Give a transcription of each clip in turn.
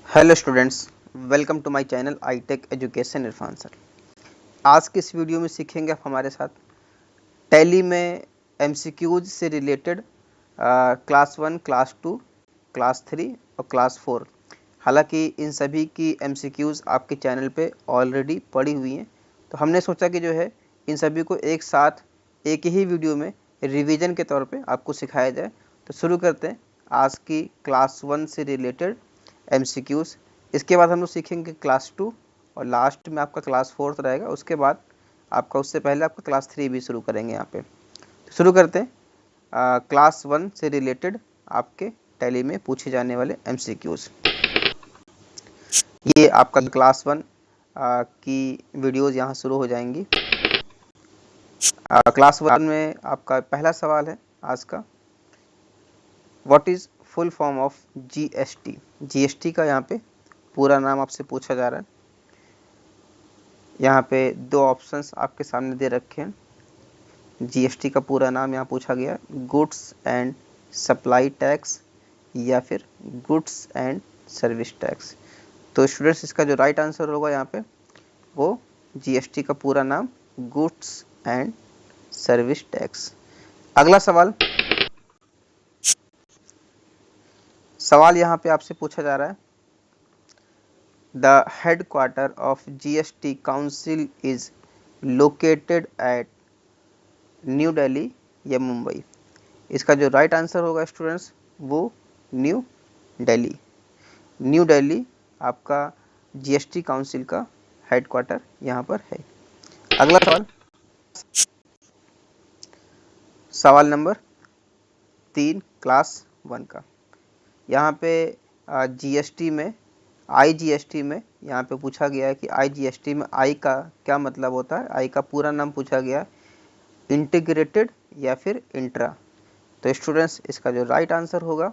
Hello students, welcome to my channel I tech education Irfan sir. आज के इस video में सीखेंगे आप हमारे साथ टैली में एमसीक्यूज से रिलेटेड क्लास 1, क्लास 2, क्लास 3 और क्लास 4। हालांकि इन सभी की एमसीक्यूज आपके चैनल पे ऑलरेडी पड़ी हुई हैं, तो हमने सोचा कि जो है इन सभी को एक साथ एक ही वीडियो में रिवीजन के तौर पे आपको सिखाया जाए। तो शुरू करते हैं आज की क्लास 1 से रिलेटेड एमसीक्यूज। इसके बाद हम लोग सीखेंगे क्लास 2 और लास्ट में आपका क्लास 4 रहेगा। उसके बाद आपका उससे पहले आपका क्लास 3 भी शुरू करेंगे यहाँ पे। तो शुरू करते हैं क्लास 1 से रिलेटेड आपके टैली में पूछे जाने वाले एमसीक्यूज। ये आपका क्लास 1 की वीडियोज़ यहाँ शुरू हो जाएंगी। क्लास 1 में आपका पहला सवाल है आज का, what is full form of GST. GST का यहाँ पे पूरा नाम आपसे पूछा जा रहा है। यहाँ पे दो ऑप्शंस आपके सामने दे रखे हैं। जीएसटी का पूरा नाम यहाँ पूछा गया, गुड्स एंड सप्लाई टैक्स या फिर गुड्स एंड सर्विस टैक्स। तो स्टूडेंट्स, इसका जो राइट आंसर होगा यहाँ पे वो जीएसटी का पूरा नाम गुड्स एंड सर्विस टैक्स। अगला सवाल यहाँ पे आपसे पूछा जा रहा है, the headquarter of GST council is located at new Delhi या मुंबई। इसका जो राइट आंसर होगा स्टूडेंट्स वो न्यू दिल्ली। न्यू दिल्ली आपका जीएसटी काउंसिल का हेडक्वार्टर यहाँ पर है। अगला सवाल नंबर 3 क्लास 1 का। यहाँ पे जीएसटी में आईजीएसटी में यहाँ पे पूछा गया है कि आईजीएसटी में आई का क्या मतलब होता है। आई का पूरा नाम पूछा गया, इंटीग्रेटेड या फिर इंट्रा। तो स्टूडेंट्स, इसका जो राइट आंसर होगा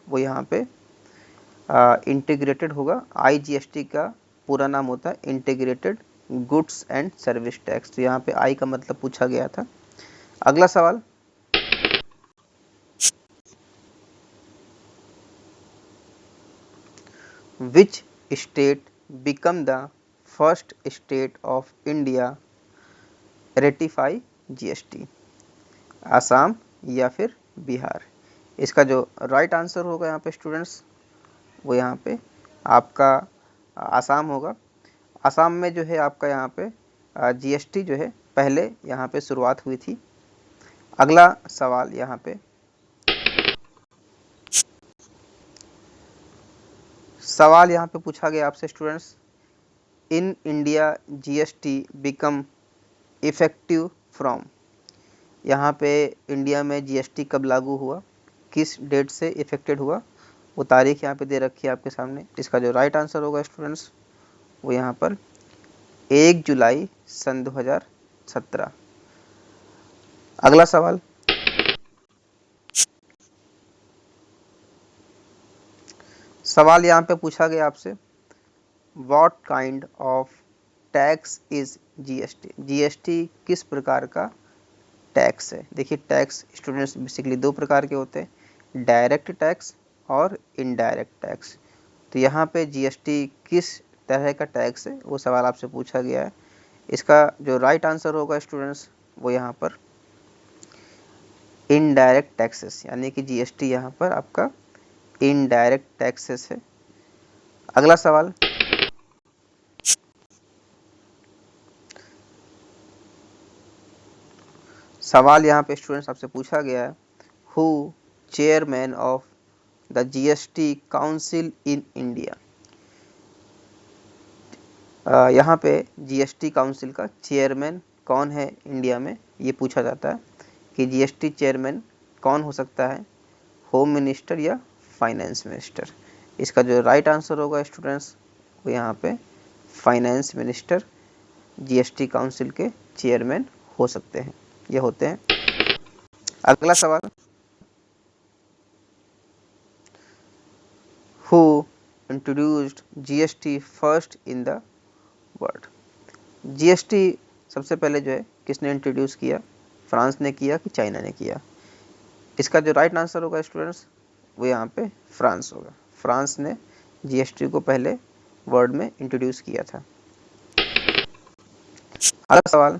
वो यहाँ पे इंटीग्रेटेड होगा। आईजीएसटी का पूरा नाम होता है integrated goods and service tax. तो यहाँ पे आई का मतलब पूछा गया था। अगला सवाल, which state become the first state of India ratify GST. Assam या फिर बिहार। इसका जो राइट आंसर होगा यहाँ पे स्टूडेंट्स वो यहाँ पे आपका आसाम होगा। आसाम में जो है आपका यहाँ पे जीएसटी जो है पहले यहाँ पे शुरुआत हुई थी। अगला सवाल यहाँ पे, सवाल यहाँ पे पूछा गया आपसे students, in India GST become effective from. यहाँ पे इंडिया में जीएसटी कब लागू हुआ, किस डेट से इफेक्टेड हुआ, वो तारीख यहाँ पे दे रखी है आपके सामने। इसका जो राइट आंसर होगा स्टूडेंट्स वो यहाँ पर 1 जुलाई सन 2017। अगला सवाल यहाँ पे पूछा गया आपसे, what kind of tax is GST. GST किस प्रकार का टैक्स है। देखिए, टैक्स स्टूडेंट्स बेसिकली दो प्रकार के होते हैं, डायरेक्ट टैक्स और इनडायरेक्ट टैक्स। तो यहाँ पे जीएसटी किस तरह का टैक्स है वो सवाल आपसे पूछा गया है। इसका जो राइट आंसर होगा स्टूडेंट्स वो यहाँ पर इनडायरेक्ट टैक्सेस, यानी कि जीएसटी यहाँ पर आपका इनडायरेक्ट टैक्सेस है। अगला सवाल यहाँ पे स्टूडेंट्स आपसे पूछा गया है, who chairman of the GST council in India. यहाँ पे जीएसटी काउंसिल का चेयरमैन कौन है इंडिया में, ये पूछा जाता है कि जीएसटी चेयरमैन कौन हो सकता है, होम मिनिस्टर या फाइनेंस मिनिस्टर। इसका जो राइट आंसर होगा स्टूडेंट्स वो यहाँ पे फाइनेंस मिनिस्टर जीएसटी काउंसिल के चेयरमैन हो सकते हैं, ये होते हैं। अगला सवाल, who introduced GST first in the world. GST सबसे पहले जो है किसने इंट्रोड्यूस किया, फ्रांस ने किया कि चाइना ने किया। इसका जो राइट आंसर होगा स्टूडेंट्स वो यहाँ पे फ्रांस होगा। फ्रांस ने जीएसटी को पहले वर्ड में इंट्रोड्यूस किया था। अगला सवाल,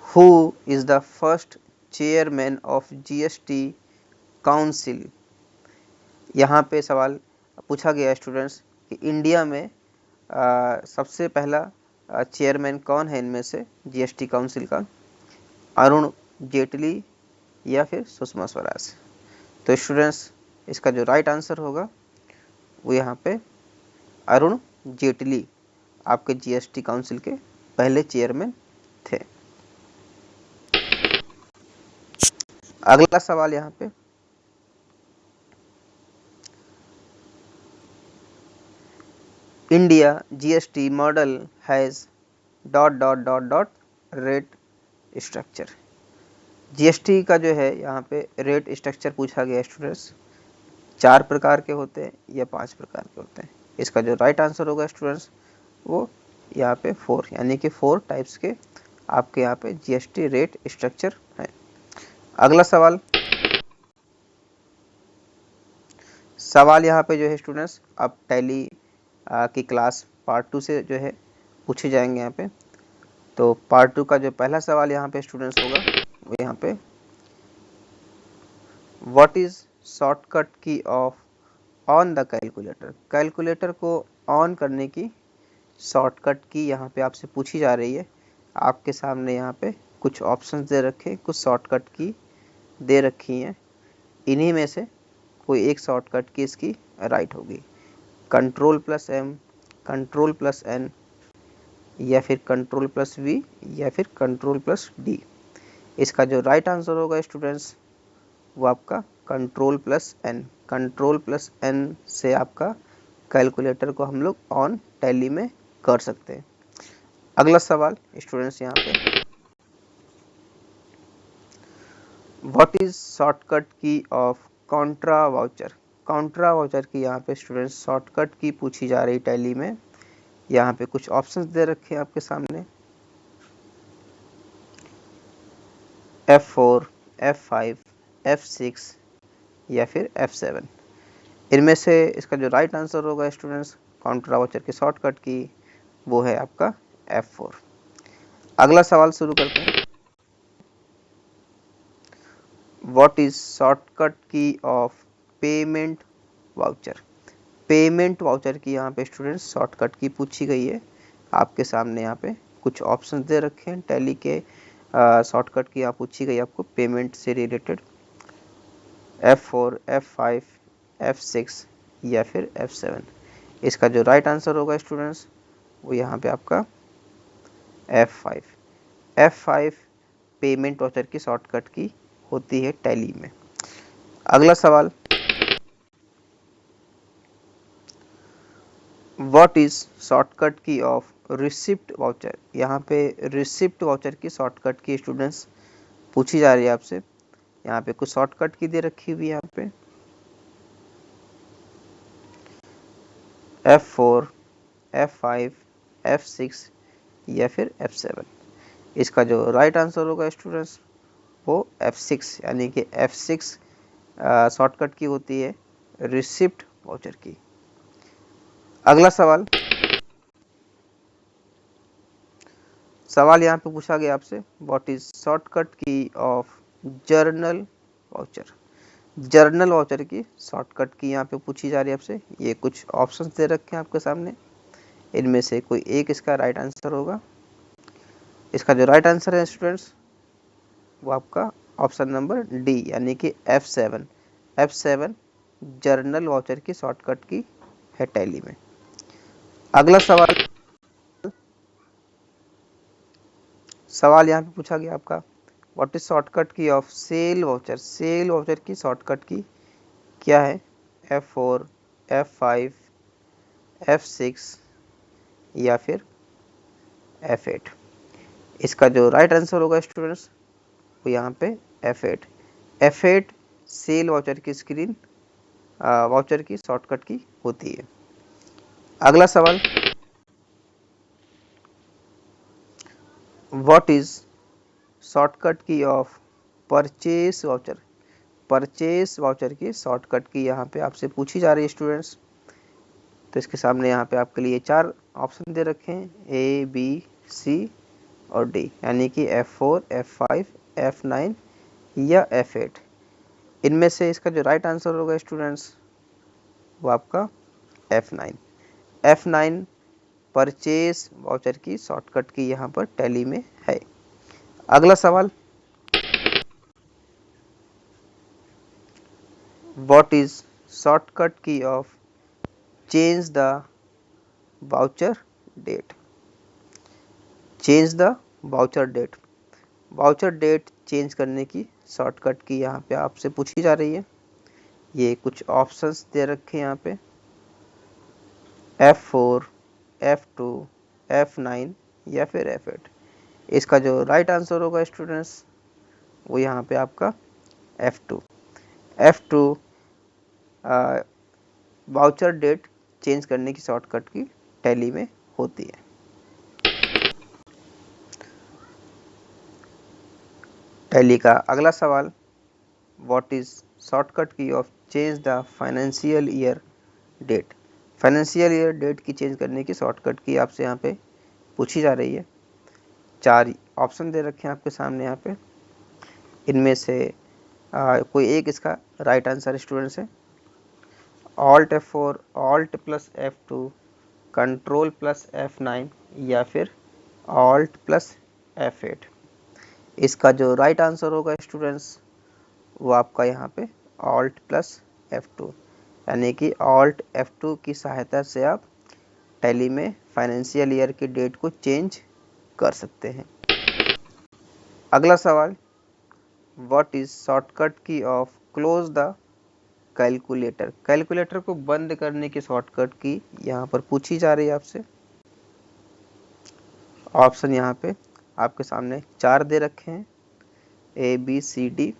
who is the first chairman of GST council. यहाँ पे सवाल पूछा गया स्टूडेंट्स कि इंडिया में सबसे पहला चेयरमैन कौन है इनमें से जीएसटी काउंसिल का, अरुण जेटली या फिर सुषमा स्वराज। तो स्टूडेंट्स इसका जो राइट आंसर होगा वो यहाँ पे अरुण जेटली आपके जीएसटी काउंसिल के पहले चेयरमैन थे। अगला सवाल यहाँ पे, India GST model has dot dot dot dot rate structure. GST का जो है यहाँ पे रेट स्ट्रक्चर पूछा गया स्टूडेंट्स, 4 प्रकार के होते हैं या 5 प्रकार के होते हैं। इसका जो राइट आंसर होगा स्टूडेंट्स वो यहाँ पे 4 यानी कि 4 टाइप्स के आपके यहाँ पे जीएसटी रेट स्ट्रक्चर है। अगला सवाल यहाँ पे जो है स्टूडेंट्स अब टैली की क्लास पार्ट 2 से जो है पूछे जाएंगे यहाँ पे। तो पार्ट 2 का जो पहला सवाल यहाँ पे स्टूडेंट्स होगा वो यहाँ पे, what is shortcut key of on the calculator. Calculator को ऑन करने की शॉर्टकट की यहाँ पे आपसे पूछी जा रही है। आपके सामने यहाँ पे कुछ ऑप्शंस दे रखे, कुछ शॉर्टकट की दे रखी हैं, इन्हीं में से कोई एक शॉर्टकट की इसकी राइट होगी। Ctrl+M, Ctrl+N या फिर Ctrl+V या फिर Ctrl+D। इसका जो राइट आंसर होगा स्टूडेंट्स वो आपका Ctrl+N। Ctrl+N से आपका कैलकुलेटर को हम लोग ऑन टैली में कर सकते हैं। अगला सवाल स्टूडेंट्स यहाँ पे, what is shortcut key of Contra voucher. Contra voucher की यहाँ पे स्टूडेंट्स शॉर्टकट की पूछी जा रही टैली में। यहाँ पे कुछ ऑप्शंस दे रखे हैं आपके सामने, F4, F5, F6 या फिर F7। इनमें से इसका जो राइट आंसर होगा स्टूडेंट्स कॉन्ट्रा वाउचर की शॉर्टकट की वो है आपका F4। अगला सवाल शुरू करते हैं, what is shortcut key of payment voucher. Payment voucher की यहाँ पे स्टूडेंट्स शॉर्टकट की पूछी गई है। आपके सामने यहाँ पे कुछ ऑप्शन दे रखे हैं टैली के शॉर्टकट की यहाँ पूछी गई आपको पेमेंट से रिलेटेड, F4, F5, F6 या फिर F7। इसका जो राइट आंसर होगा स्टूडेंट्स वो यहाँ पे आपका F5। F5 पेमेंट वाउचर की शॉर्टकट की होती है टैली में। अगला सवाल, what is shortcut key of receipt voucher. यहाँ पे रिसिप्ट वाउचर की शॉर्टकट की स्टूडेंट्स पूछी जा रही है आपसे। यहाँ पे कुछ शॉर्टकट की दे रखी हुई है यहाँ पे, F4, F5, F6 या फिर F7। इसका जो राइट आंसर होगा स्टूडेंट्स वो F6 यानी कि F6 शॉर्टकट की होती है रिसिप्ट वाउचर की। अगला सवाल यहाँ पे पूछा गया आपसे, what is shortcut key of journal voucher. Journal voucher की शॉर्टकट की यहाँ पे पूछी जा रही है आपसे। ये कुछ ऑप्शंस दे रखे हैं आपके सामने, इनमें से कोई एक इसका राइट आंसर होगा। इसका जो राइट आंसर है स्टूडेंट्स वो आपका ऑप्शन नंबर डी यानी कि F7। F7 जर्नल वाउचर की शॉर्टकट की है टैली में। अगला सवाल यहाँ पे पूछा गया आपका, what is shortcut key of cell voucher. Cell voucher की शॉर्टकट की क्या है, F4, F5, F6 या फिर F8। इसका जो राइट आंसर होगा स्टूडेंट्स वो यहाँ पे F8। F8 सेल वाउचर की स्क्रीन वाउचर की शॉर्टकट की होती है। अगला सवाल, what is shortcut key of purchase voucher. Purchase voucher की शॉर्टकट की यहाँ पे आपसे पूछी जा रही है स्टूडेंट्स। तो इसके सामने यहाँ पे आपके लिए 4 ऑप्शन दे रखे हैं, A, B, C और D, यानी कि F4, F5, F9 या F8। इनमें से इसका जो राइट आंसर होगा स्टूडेंट्स वो आपका F9। F9 परचेस वाउचर की शॉर्टकट की यहाँ पर टैली में है। अगला सवाल, what is shortcut key of change the voucher date. Change the voucher date, voucher date change करने की शॉर्टकट की यहाँ पे आपसे पूछी जा रही है। ये कुछ ऑप्शंस दे रखे हैं यहाँ पे, F4, F2, F9 या फिर F8। इसका जो राइट आंसर होगा स्टूडेंट्स वो यहाँ पे आपका F2। F2 voucher date change करने की शॉर्टकट की टैली में होती है। टैली का अगला सवाल, what is shortcut key of change the financial year date. Financial year date की चेंज करने की शॉर्टकट की आपसे यहाँ पे पूछी जा रही है। 4 ऑप्शन दे रखे हैं आपके सामने यहाँ पे। इनमें से कोई एक इसका राइट आंसर स्टूडेंट्स है। Alt F4, Alt plus F2, control plus F9 या फिर Alt प्लस F8। इसका जो राइट आंसर होगा स्टूडेंट्स वो आपका यहाँ पे Alt प्लस F2, यानी कि Alt F2 की सहायता से आप टैली में फाइनेंशियल ईयर की डेट को चेंज कर सकते हैं। अगला सवाल, what is shortcut key of close the calculator. Calculator को बंद करने की शॉर्टकट की यहाँ पर पूछी जा रही है आपसे। ऑप्शन यहाँ पे आपके सामने 4 दे रखे हैं, A, B, C, D,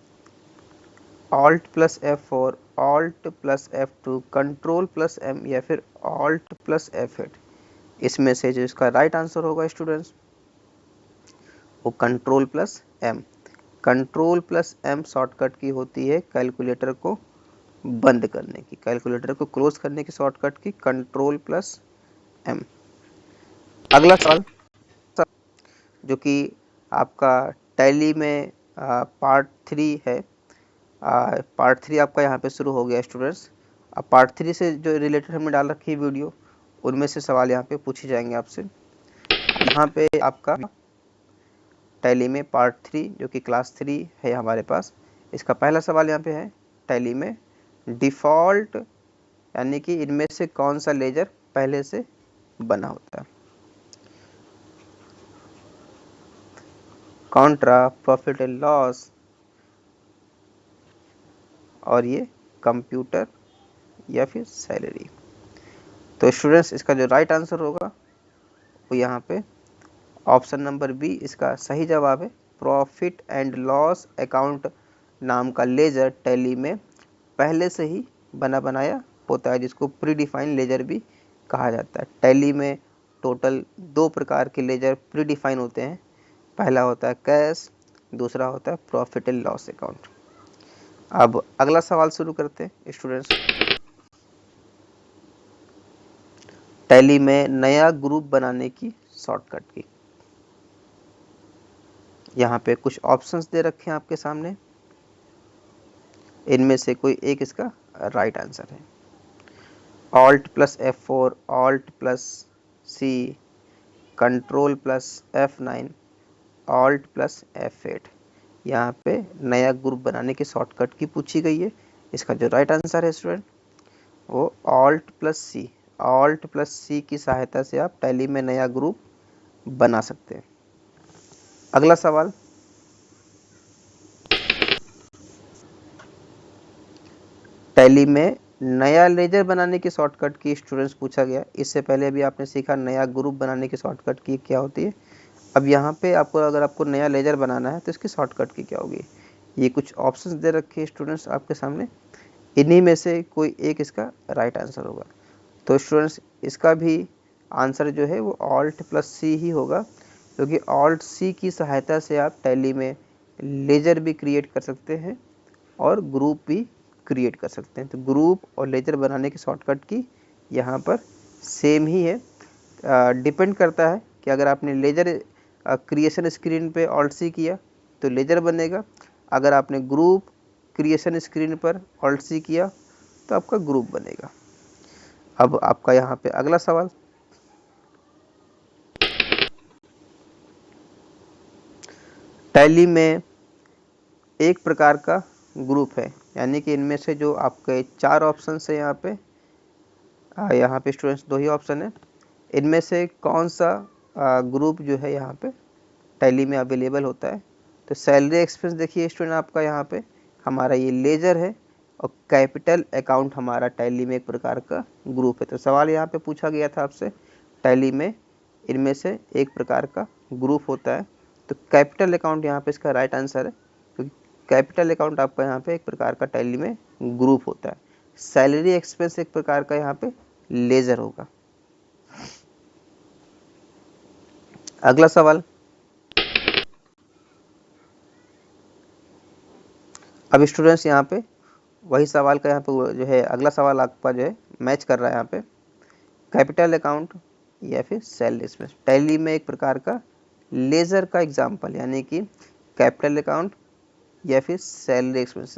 Alt plus F4, Alt plus F2, control plus M या फिर Alt प्लस F8। इसमें से जो इसका राइट आंसर होगा स्टूडेंट्स वो control plus M। Control plus M shortcut की होती है कैलकुलेटर को बंद करने की, कैलकुलेटर को क्लोज करने की शॉर्टकट की कंट्रोल प्लस M। अगला सवाल जो कि आपका टैली में पार्ट 3 है। पार्ट 3 आपका यहाँ पे शुरू हो गया स्टूडेंट्स। अब पार्ट 3 से जो रिलेटेड हमने डाल रखी है वीडियो, उनमें से सवाल यहाँ पे पूछे जाएंगे आपसे। यहाँ पे आपका टैली में पार्ट 3 जो कि क्लास 3 है हमारे पास, इसका पहला सवाल यहाँ पे है, टैली में डिफ़ॉल्ट यानी कि इनमें से कौन सा लेजर पहले से बना होता है। कॉन्ट्रा, प्रॉफिट एंड लॉस और ये कंप्यूटर या फिर सैलरी। तो स्टूडेंट्स इसका जो राइट आंसर होगा वो यहाँ पे ऑप्शन नंबर बी इसका सही जवाब है। प्रॉफिट एंड लॉस अकाउंट नाम का लेजर टैली में पहले से ही बना बनाया होता है, जिसको प्री डिफाइन लेजर भी कहा जाता है। टैली में टोटल 2 प्रकार के लेजर प्री डिफाइन होते हैं। पहला होता है कैश, दूसरा होता है प्रॉफिट एंड लॉस अकाउंट। अब अगला सवाल शुरू करते हैं स्टूडेंट्स। टैली में नया ग्रुप बनाने की शॉर्टकट की। यहाँ पे कुछ ऑप्शंस दे रखे हैं आपके सामने। इनमें से कोई एक इसका राइट आंसर है। Alt plus F4, Alt plus C, control plus F9, Alt plus F8। यहाँ पे नया ग्रुप बनाने की शॉर्टकट की पूछी गई है। इसका जो राइट आंसर है स्टूडेंट वो Alt plus C, Alt plus C की सहायता से आप टैली में नया ग्रुप बना सकते हैं। अगला सवाल, टैली में नया लेजर बनाने की शॉर्टकट की स्टूडेंट्स पूछा गया। इससे पहले भी आपने सीखा नया ग्रुप बनाने की शॉर्टकट की क्या होती है। अब यहाँ पे आपको अगर आपको नया लेजर बनाना है तो इसकी शॉर्टकट की क्या होगी। ये कुछ ऑप्शंस दे रखे हैं स्टूडेंट्स आपके सामने, इन्हीं में से कोई एक इसका राइट आंसर होगा। तो स्टूडेंट्स इसका भी आंसर जो है वो Alt प्लस C ही होगा, क्योंकि Alt C की सहायता से आप टैली में लेजर भी क्रिएट कर सकते हैं और ग्रुप भी क्रिएट कर सकते हैं। तो ग्रुप और लेजर बनाने की शॉर्टकट की यहाँ पर सेम ही है। डिपेंड करता है कि अगर आपने लेजर क्रिएशन स्क्रीन पे ऑल्ट सी किया तो लेजर बनेगा, अगर आपने ग्रुप क्रिएशन स्क्रीन पर ऑल्ट सी किया तो आपका ग्रुप बनेगा। अब आपका यहाँ पे अगला सवाल, टैली में एक प्रकार का ग्रुप है, यानी कि इनमें से जो आपके 4 ऑप्शन है यहाँ पे स्टूडेंट्स 2 ही ऑप्शन है, इनमें से कौन सा ग्रुप जो है यहाँ पे टैली में अवेलेबल होता है। तो सैलरी एक्सपेंस देखिए स्टूडेंट, आपका यहाँ पे हमारा ये लेजर है और कैपिटल अकाउंट हमारा टैली में एक प्रकार का ग्रुप है। तो सवाल यहाँ पे पूछा गया था आपसे, टैली में इनमें से एक प्रकार का ग्रुप होता है, तो कैपिटल अकाउंट यहाँ पे इसका राइट आंसर है, क्योंकि कैपिटल अकाउंट आपका यहाँ पे एक प्रकार का टैली में ग्रुप होता है। सैलरी एक्सपेंस एक प्रकार का यहाँ पे लेजर होगा। अगला सवाल, अब स्टूडेंट्स यहाँ पे वही सवाल का यहाँ पे जो है अगला सवाल आपका जो है मैच कर रहा है यहाँ पे, कैपिटल अकाउंट या फिर सैलरी एक्सपेंस। टैली में एक प्रकार का लेजर का एग्जांपल, यानी कि कैपिटल अकाउंट या फिर सैलरी एक्सपेंस।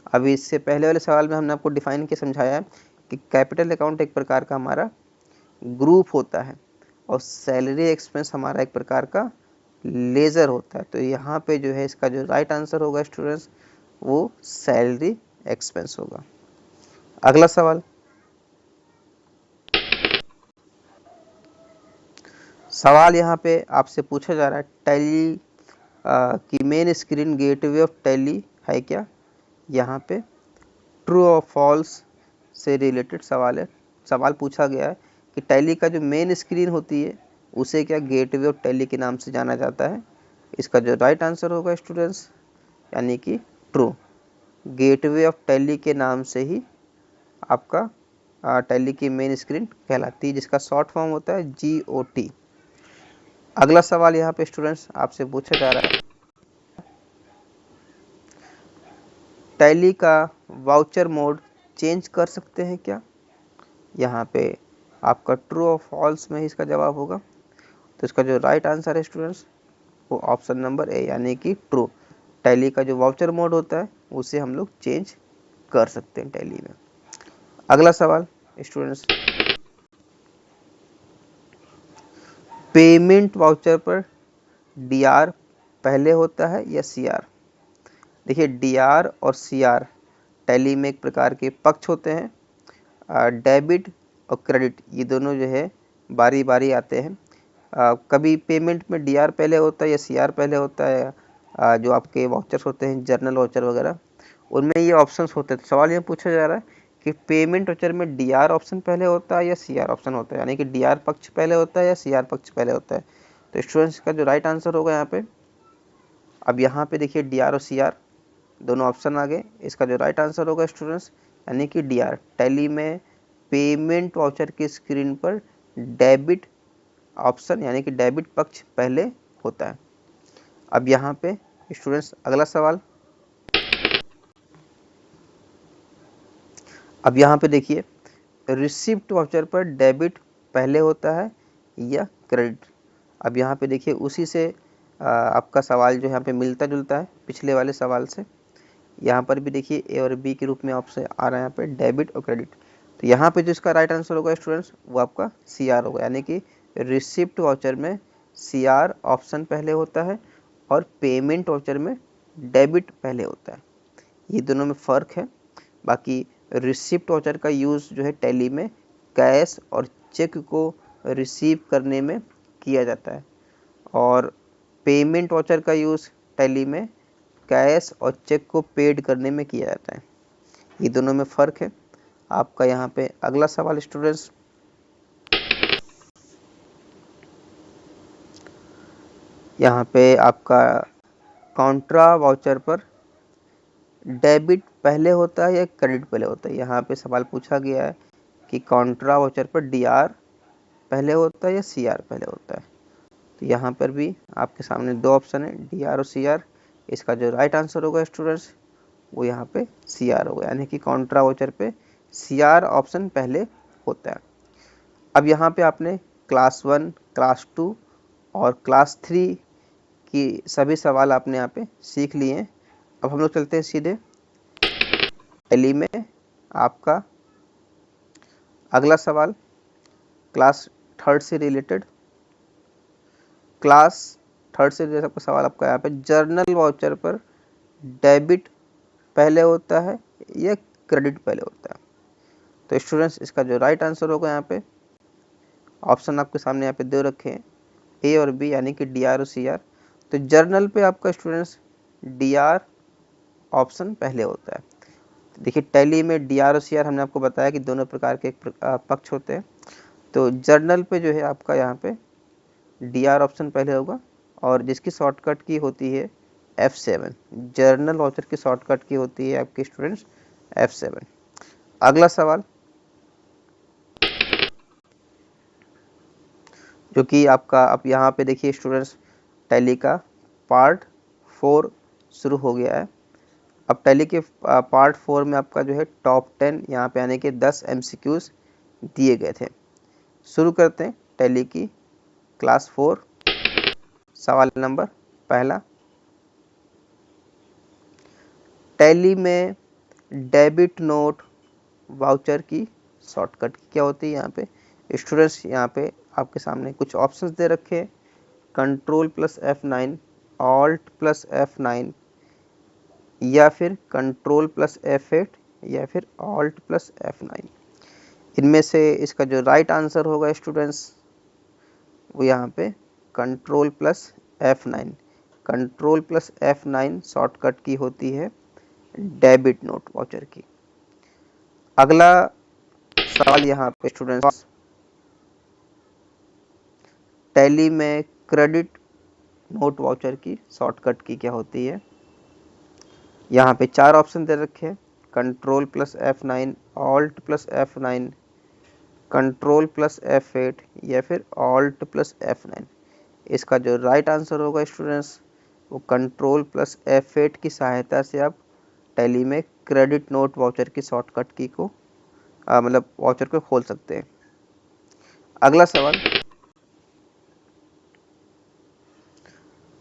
अभी इससे पहले वाले सवाल में हमने आपको डिफाइन किया समझाया है कि कैपिटल अकाउंट एक प्रकार का हमारा ग्रुप होता है और सैलरी एक्सपेंस हमारा एक प्रकार का लेजर होता है। तो यहाँ पे जो है इसका जो राइट आंसर होगा स्टूडेंट्स वो सैलरी एक्सपेंस होगा। अगला सवाल, सवाल यहाँ पे आपसे पूछा जा रहा है, टैली की main screen gateway of tally है क्या। यहाँ पे ट्रू और फॉल्स से रिलेटेड सवाल है। सवाल पूछा गया है कि टैली का जो मेन स्क्रीन होती है उसे क्या गेटवे ऑफ टैली के नाम से जाना जाता है। इसका जो राइट आंसर होगा स्टूडेंट्स यानी कि ट्रू, गेटवे ऑफ टैली के नाम से ही आपका टैली की मेन स्क्रीन कहलाती है, जिसका शॉर्ट फॉर्म होता है GOT। अगला सवाल यहाँ पे स्टूडेंट्स आपसे पूछा जा रहा है, टैली का वाउचर मोड चेंज कर सकते हैं क्या। यहाँ पे आपका ट्रू और फॉल्स में ही इसका जवाब होगा। तो इसका जो राइट आंसर है स्टूडेंट्स वो ऑप्शन नंबर ए यानी कि ट्रू। टैली का जो वाउचर मोड होता है उसे हम लोग चेंज कर सकते हैं टैली में। अगला सवाल स्टूडेंट्स, पेमेंट वाउचर पर DR पहले होता है या CR। देखिए DR और CR टैली में एक प्रकार के पक्ष होते हैं, डेबिट और क्रेडिट ये दोनों जो है बारी बारी आते हैं। कभी पेमेंट में DR पहले होता है या CR पहले होता है। जो आपके वाउचर्स होते हैं जर्नल वाउचर वगैरह उनमें ये ऑप्शंस होते हैं। तो सवाल ये पूछा जा रहा है कि पेमेंट वाउचर में DR ऑप्शन पहले होता है या CR ऑप्शन होता है, यानी कि DR पक्ष पहले होता है या CR पक्ष पहले होता है। तो स्टूडेंट्स का जो राइट आंसर होगा यहाँ पे, अब यहाँ पे देखिए DR और CR दोनों ऑप्शन आ गए, इसका जो राइट आंसर होगा स्टूडेंट्स यानी कि DR। टैली में पेमेंट वाउचर की स्क्रीन पर डेबिट ऑप्शन यानी कि डेबिट पक्ष पहले होता है। अब यहाँ पे स्टूडेंट्स अगला सवाल, अब यहाँ पे देखिए रिसिप्ट वाउचर पर डेबिट पहले होता है या क्रेडिट। अब यहाँ पे देखिए उसी से आपका सवाल जो यहाँ पे मिलता जुलता है पिछले वाले सवाल से। यहाँ पर भी देखिए ए और बी के रूप में ऑप्शन आ रहा है यहाँ पे डेबिट और क्रेडिट। तो यहाँ पे जो इसका राइट आंसर होगा स्टूडेंट्स वो आपका CR होगा, यानी कि रिसिप्ट वाउचर में CR ऑप्शन पहले होता है और पेमेंट वाउचर में डेबिट पहले होता है। ये दोनों में फ़र्क है। बाकी रिसिप्ट वाउचर का यूज़ जो है टैली में कैश और चेक को रिसीव करने में किया जाता है और पेमेंट वाउचर का यूज़ टैली में कैश और चेक को पेड करने में किया जाता है। ये दोनों में फ़र्क है। आपका यहाँ पे अगला सवाल स्टूडेंट्स, यहाँ पे आपका कॉन्ट्रा वाउचर पर डेबिट पहले होता है या क्रेडिट पहले होता है। यहाँ पे सवाल पूछा गया है कि कॉन्ट्रा वाउचर पर DR पहले होता है या CR पहले होता है। तो यहाँ पर भी आपके सामने दो ऑप्शन है DR और CR। इसका जो राइट आंसर होगा स्टूडेंट्स वो यहाँ पे CR होगा, यानी कि कॉन्ट्रा वाउचर पे CR ऑप्शन पहले होता है। अब यहाँ पे आपने क्लास 1, क्लास 2 और क्लास 3 की सभी सवाल आपने यहाँ पे सीख लिए हैं। अब हम लोग चलते हैं सीधे टैली में आपका अगला सवाल क्लास 3 से रिलेटेड। क्लास 3 से रिलेटेड आपका सवाल आपका यहाँ पे जर्नल वाउचर पर डेबिट पहले होता है या क्रेडिट पहले होता है? तो स्टूडेंट्स इसका जो राइट आंसर होगा यहाँ पे ऑप्शन आपके सामने यहाँ पे दे रखे हैं ए और बी, यानी कि DR और CR। तो जर्नल पे आपका स्टूडेंट्स DR ऑप्शन पहले होता है। देखिए टैली में DR और CR हमने आपको बताया कि दोनों प्रकार के पक्ष होते हैं। तो जर्नल पे जो है आपका यहाँ पे DR ऑप्शन पहले होगा और जिसकी शॉर्टकट की होती है F7। जर्नल वाउचर की शॉर्टकट की होती है आपके स्टूडेंट्स F7। अगला सवाल जो कि आपका अब यहाँ पे देखिए स्टूडेंट्स टैली का पार्ट 4 शुरू हो गया है। अब टैली के पार्ट 4 में आपका जो है टॉप 10 यहाँ पे आने के 10 MCQs दिए गए थे। शुरू करते हैं टैली की क्लास 4। सवाल नंबर पहला, टैली में डेबिट नोट वाउचर की शॉर्टकट क्या होती है? यहाँ पे स्टूडेंट्स यहाँ पे आपके सामने कुछ ऑप्शंस दे रखे हैं, Ctrl+F9, Alt+F9 या फिर Ctrl+F8 या फिर Alt+F9। इनमें से इसका जो राइट आंसर होगा स्टूडेंट्स वो यहाँ पे Ctrl+F9। Ctrl+F9 शॉर्टकट की होती है डेबिट नोट वाउचर की। अगला सवाल यहाँ पे स्टूडेंट्स, टैली में क्रेडिट नोट वाउचर की शॉर्टकट की क्या होती है? यहाँ पे 4 ऑप्शन दे रखे हैं, Ctrl+F9, Alt+F9, Ctrl+F8 या फिर Alt+F9। इसका जो राइट आंसर होगा स्टूडेंट्स वो Ctrl+F8 की सहायता से आप टैली में क्रेडिट नोट वाउचर की शॉर्टकट की को मतलब वाउचर को खोल सकते हैं। अगला सवाल,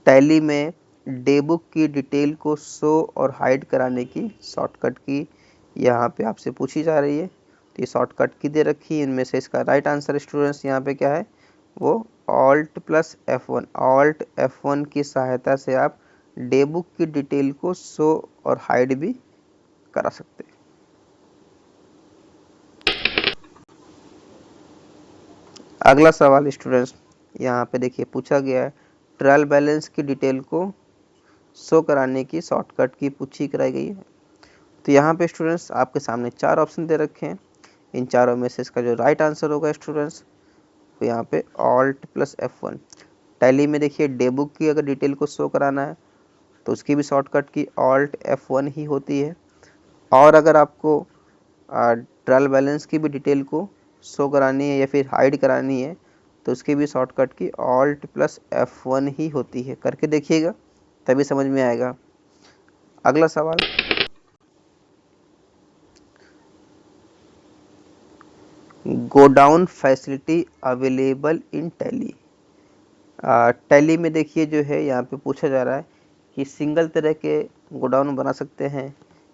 टैली में डेबुक की डिटेल को शो और हाइड कराने की शॉर्टकट की यहाँ पे आपसे पूछी जा रही है। तो ये शॉर्टकट की दे रखी है, इनमें से इसका राइट आंसर स्टूडेंट्स यहाँ पे क्या है वो Alt+F1। Alt+F1 की सहायता से आप डेबुक की डिटेल को शो और हाइड भी करा सकते हैं। अगला सवाल स्टूडेंट्स यहाँ पे देखिए पूछा गया है, ट्रायल बैलेंस की डिटेल को शो कराने की शॉर्टकट की पूछी कराई गई है। तो यहाँ पे स्टूडेंट्स आपके सामने 4 ऑप्शन दे रखे हैं, इन चारों में से इसका जो राइट आंसर होगा स्टूडेंट्स तो यहाँ पे Alt+F1। टैली में देखिए डेबुक की अगर डिटेल को शो कराना है तो उसकी भी शॉर्टकट की Alt+F1 ही होती है, और अगर आपको ट्रायल बैलेंस की भी डिटेल को शो करानी है या फिर हाइड करानी है तो उसकी भी शॉर्टकट की Alt+F1 ही होती है। करके देखिएगा तभी समझ में आएगा। अगला सवाल, godown facility available in tally. Tally में देखिए जो है यहाँ पे पूछा जा रहा है कि सिंगल तरह के गोडाउन बना सकते हैं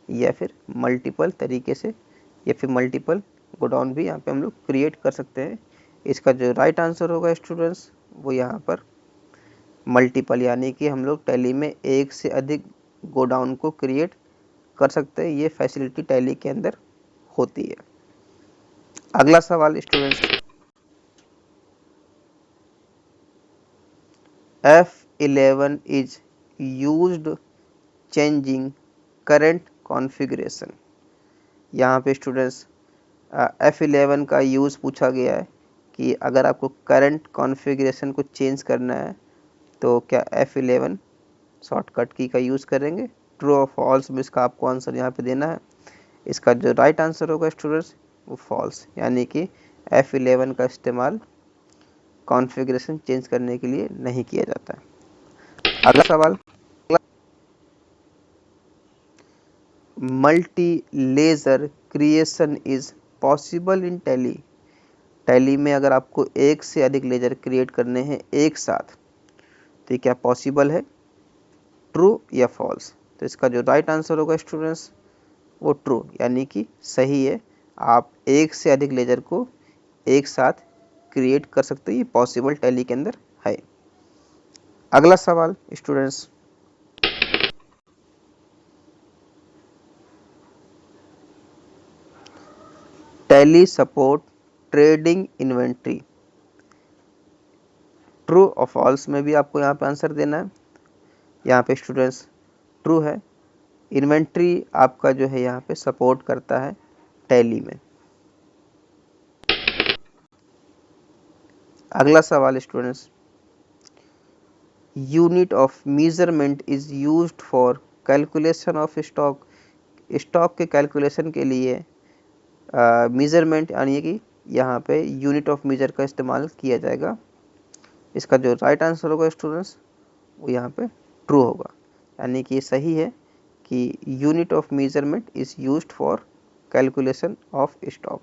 या फिर मल्टीपल तरीके से या फिर मल्टीपल गोडाउन भी यहाँ पे हम लोग क्रिएट कर सकते हैं। इसका जो राइट आंसर होगा स्टूडेंट्स वो यहाँ पर मल्टीपल, यानी कि हम लोग टैली में एक से अधिक गोडाउन को क्रिएट कर सकते हैं। ये फैसिलिटी टैली के अंदर होती है। अगला सवाल students, F11 is used changing current configuration। यहाँ पे स्टूडेंट्स F11 का यूज़ पूछा गया है कि अगर आपको करंट कॉन्फ़िगरेशन को चेंज करना है तो क्या F11 शॉर्टकट की का यूज़ करेंगे? ट्रू और फॉल्स में इसका आपको आंसर यहाँ पे देना है। इसका जो राइट आंसर होगा स्टूडेंट्स वो फॉल्स, यानी कि F11 का इस्तेमाल कॉन्फ़िगरेशन चेंज करने के लिए नहीं किया जाता है। अगला सवाल, multi laser creation is possible in tally. Tally में अगर आपको एक से अधिक लेजर क्रिएट करने हैं एक साथ तो ये क्या पॉसिबल है, ट्रू या फॉल्स? तो इसका जो राइट आंसर होगा स्टूडेंट्स वो ट्रू, यानी कि सही है। आप एक से अधिक लेजर को एक साथ क्रिएट कर सकते हैं, ये पॉसिबल टैली के अंदर है। अगला सवाल students, tally support trading inventory, true और फॉल्स में भी आपको यहाँ पे आंसर देना है। यहाँ पे स्टूडेंट्स ट्रू है, इन्वेंट्री आपका जो है यहाँ पे सपोर्ट करता है टैली में। अगला सवाल students, unit of measurement is used for calculation of stock, stock के कैलकुलेशन के लिए मेजरमेंट यानी कि यहाँ पे यूनिट ऑफ मेजर का इस्तेमाल किया जाएगा। इसका जो राइट आंसर होगा स्टूडेंट्स वो यहाँ पे ट्रू होगा, यानी कि ये सही है कि unit of measurement is used for calculation of stock.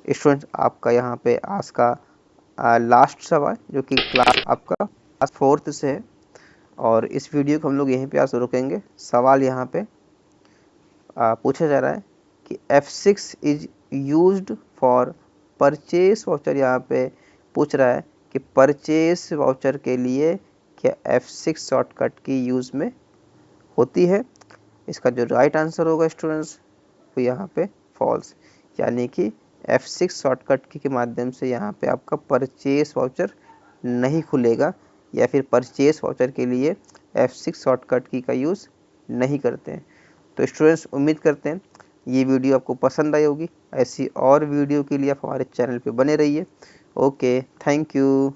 Students आपका यहाँ पे आज का लास्ट सवाल जो कि क्लास आपका क्लास 4th से है, और इस वीडियो को हम लोग यहीं पे आज रुकेंगे। सवाल यहाँ पे पूछा जा रहा है कि F6 is used for purchase voucher. यहाँ पे पूछ रहा है कि परचेस वाउचर के लिए क्या F6 शॉर्टकट की यूज़ में होती है? इसका जो राइट आंसर होगा स्टूडेंट्स वो यहाँ पे फॉल्स, यानी कि F6 शॉर्टकट की के माध्यम से यहाँ पे आपका परचेस वाउचर नहीं खुलेगा, या फिर परचेस वाउचर के लिए F6 शॉर्टकट की का यूज़ नहीं करते हैं। तो स्टूडेंट्स उम्मीद करते हैं ये वीडियो आपको पसंद आई होगी। ऐसी और वीडियो के लिए आप हमारे चैनल पे बने रहिए। Okay, thank you.